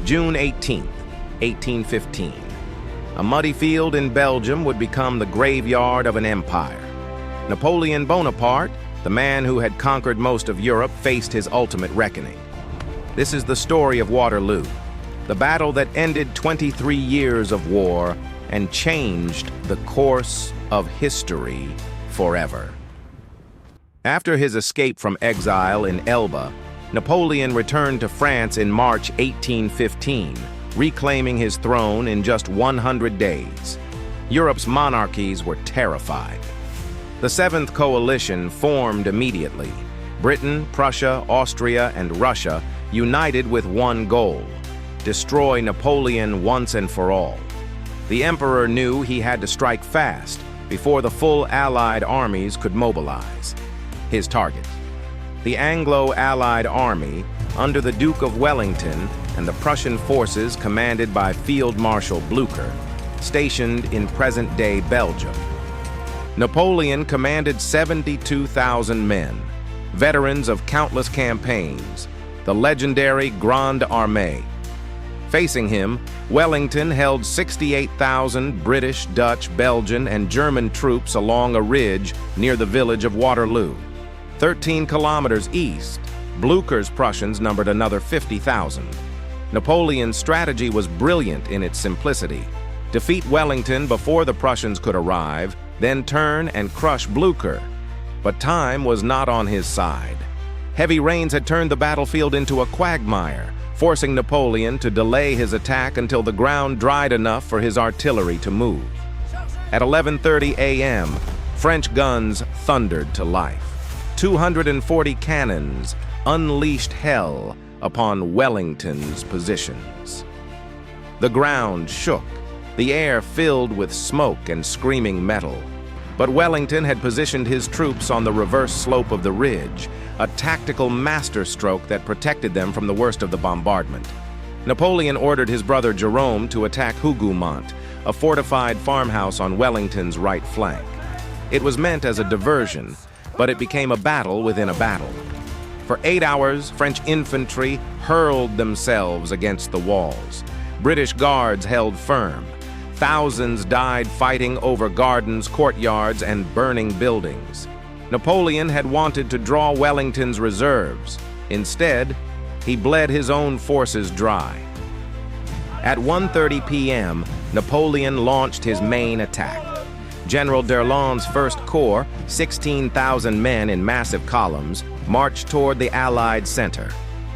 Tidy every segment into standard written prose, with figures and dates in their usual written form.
June 18th, 1815. A muddy field in Belgium would become the graveyard of an empire. Napoleon Bonaparte, the man who had conquered most of Europe, faced his ultimate reckoning. This is the story of Waterloo, the battle that ended 23 years of war and changed the course of history forever. After his escape from exile in Elba, Napoleon returned to France in March 1815, reclaiming his throne in just 100 days. Europe's monarchies were terrified. The Seventh Coalition formed immediately. Britain, Prussia, Austria, and Russia united with one goal: destroy Napoleon once and for all. The emperor knew he had to strike fast before the full Allied armies could mobilize. His target: the Anglo-Allied army under the Duke of Wellington and the Prussian forces commanded by Field Marshal Blücher, stationed in present-day Belgium. Napoleon commanded 72,000 men, veterans of countless campaigns, the legendary Grande Armée. Facing him, Wellington held 68,000 British, Dutch, Belgian, and German troops along a ridge near the village of Waterloo. 13 kilometers east, Blücher's Prussians numbered another 50,000. Napoleon's strategy was brilliant in its simplicity. Defeat Wellington before the Prussians could arrive, then turn and crush Blücher. But time was not on his side. Heavy rains had turned the battlefield into a quagmire, forcing Napoleon to delay his attack until the ground dried enough for his artillery to move. At 11:30 a.m., French guns thundered to life. 240 cannons unleashed hell upon Wellington's positions. The ground shook, the air filled with smoke and screaming metal. But Wellington had positioned his troops on the reverse slope of the ridge, a tactical masterstroke that protected them from the worst of the bombardment. Napoleon ordered his brother Jerome to attack Hougoumont, a fortified farmhouse on Wellington's right flank. It was meant as a diversion, but it became a battle within a battle. For 8 hours, French infantry hurled themselves against the walls. British guards held firm. Thousands died fighting over gardens, courtyards, and burning buildings. Napoleon had wanted to draw Wellington's reserves. Instead, he bled his own forces dry. At 1:30 p.m., Napoleon launched his main attack. General d'Erlon's First Corps, 16,000 men in massive columns, marched toward the Allied center.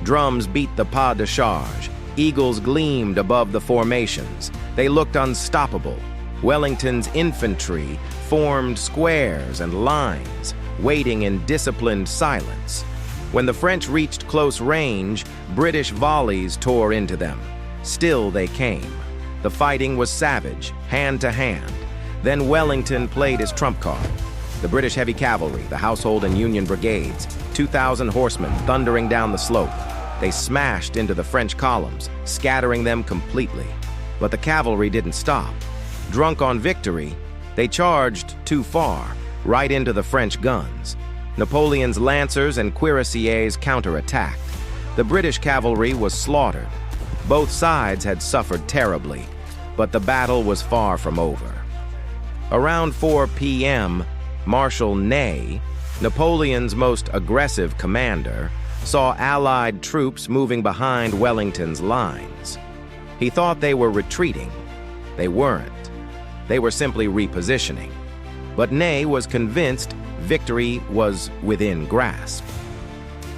Drums beat the pas de charge. Eagles gleamed above the formations. They looked unstoppable. Wellington's infantry formed squares and lines, waiting in disciplined silence. When the French reached close range, British volleys tore into them. Still they came. The fighting was savage, hand to hand. Then Wellington played his trump card. The British heavy cavalry, the Household and Union brigades, 2,000 horsemen thundering down the slope. They smashed into the French columns, scattering them completely. But the cavalry didn't stop. Drunk on victory, they charged too far, right into the French guns. Napoleon's lancers and cuirassiers counterattacked. The British cavalry was slaughtered. Both sides had suffered terribly, but the battle was far from over. Around 4 p.m., Marshal Ney, Napoleon's most aggressive commander, saw Allied troops moving behind Wellington's lines. He thought they were retreating. They weren't. They were simply repositioning. But Ney was convinced victory was within grasp.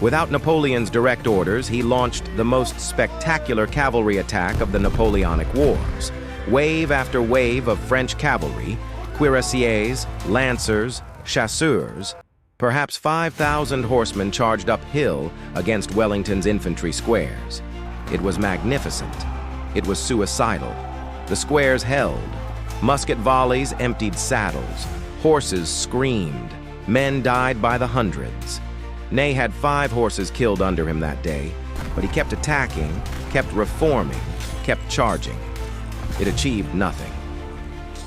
Without Napoleon's direct orders, he launched the most spectacular cavalry attack of the Napoleonic Wars. Wave after wave of French cavalry, cuirassiers, lancers, chasseurs, perhaps 5,000 horsemen charged uphill against Wellington's infantry squares. It was magnificent. It was suicidal. The squares held. Musket volleys emptied saddles. Horses screamed. Men died by the hundreds. Ney had 5 horses killed under him that day, but he kept attacking, kept reforming, kept charging. It achieved nothing.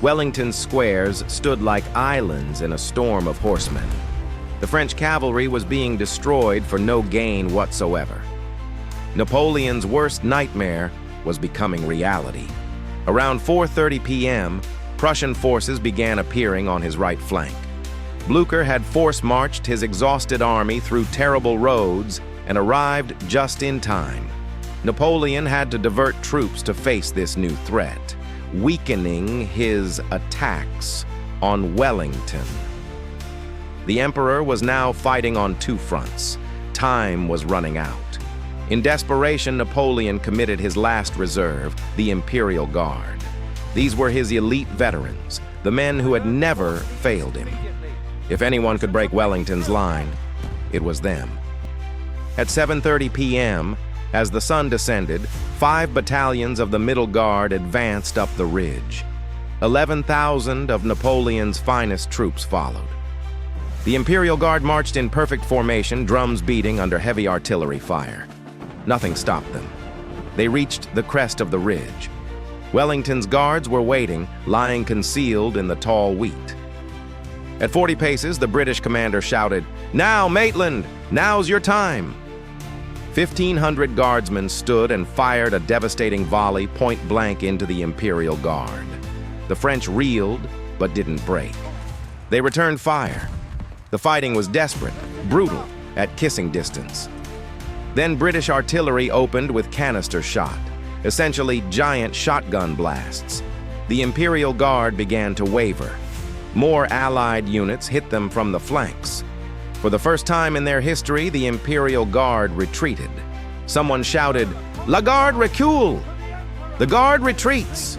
Wellington's squares stood like islands in a storm of horsemen. The French cavalry was being destroyed for no gain whatsoever. Napoleon's worst nightmare was becoming reality. Around 4:30 p.m., Prussian forces began appearing on his right flank. Blücher had force-marched his exhausted army through terrible roads and arrived just in time. Napoleon had to divert troops to face this new threat, weakening his attacks on Wellington. The Emperor was now fighting on two fronts. Time was running out. In desperation, Napoleon committed his last reserve, the Imperial Guard. These were his elite veterans, the men who had never failed him. If anyone could break Wellington's line, it was them. At 7:30 p.m., as the sun descended, 5 battalions of the Middle Guard advanced up the ridge. 11,000 of Napoleon's finest troops followed. The Imperial Guard marched in perfect formation, drums beating under heavy artillery fire. Nothing stopped them. They reached the crest of the ridge. Wellington's guards were waiting, lying concealed in the tall wheat. At 40 paces, the British commander shouted, "Now, Maitland! Now's your time!" 1,500 guardsmen stood and fired a devastating volley point-blank into the Imperial Guard. The French reeled, but didn't break. They returned fire. The fighting was desperate, brutal, at kissing distance. Then British artillery opened with canister shot, essentially giant shotgun blasts. The Imperial Guard began to waver. More Allied units hit them from the flanks. For the first time in their history, the Imperial Guard retreated. Someone shouted, "La Garde recule! The Guard retreats!"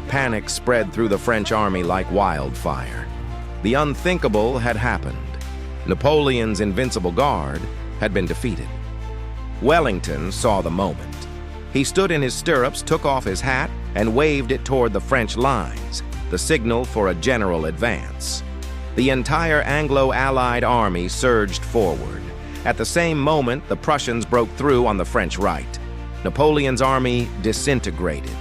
Panic spread through the French army like wildfire. The unthinkable had happened. Napoleon's invincible Guard had been defeated. Wellington saw the moment. He stood in his stirrups, took off his hat, and waved it toward the French lines, the signal for a general advance. The entire Anglo-Allied army surged forward. At the same moment, the Prussians broke through on the French right. Napoleon's army disintegrated.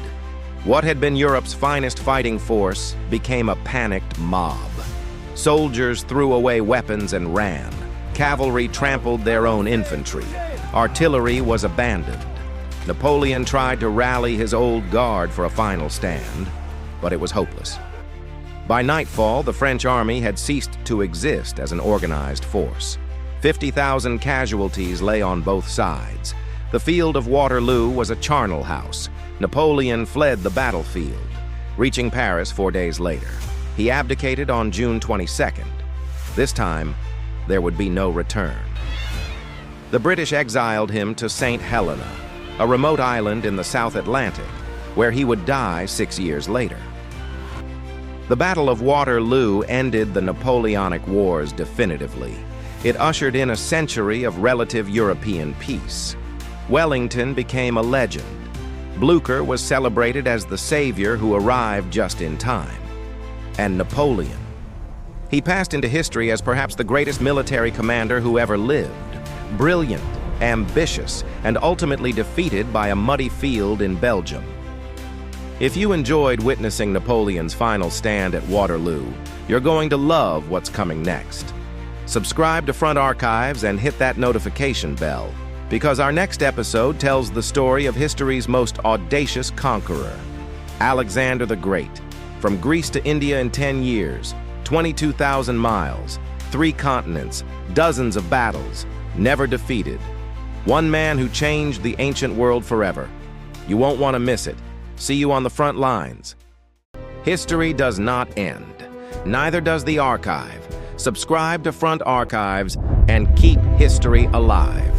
What had been Europe's finest fighting force became a panicked mob. Soldiers threw away weapons and ran. Cavalry trampled their own infantry. Artillery was abandoned. Napoleon tried to rally his old guard for a final stand, but it was hopeless. By nightfall, the French army had ceased to exist as an organized force. 50,000 casualties lay on both sides. The field of Waterloo was a charnel house. Napoleon fled the battlefield, reaching Paris 4 days later. He abdicated on June 22nd. This time, there would be no return. The British exiled him to St. Helena, a remote island in the South Atlantic, where he would die 6 years later. The Battle of Waterloo ended the Napoleonic Wars definitively. It ushered in a century of relative European peace. Wellington became a legend. Blücher was celebrated as the savior who arrived just in time. And Napoleon. He passed into history as perhaps the greatest military commander who ever lived. Brilliant, ambitious, and ultimately defeated by a muddy field in Belgium. If you enjoyed witnessing Napoleon's final stand at Waterloo, you're going to love what's coming next. Subscribe to Front Archives and hit that notification bell, because our next episode tells the story of history's most audacious conqueror, Alexander the Great. From Greece to India in 10 years, 22,000 miles, 3 continents, dozens of battles, never defeated. One man who changed the ancient world forever. You won't want to miss it. See you on the front lines. History does not end. Neither does the archive. Subscribe to Front Archives and keep history alive.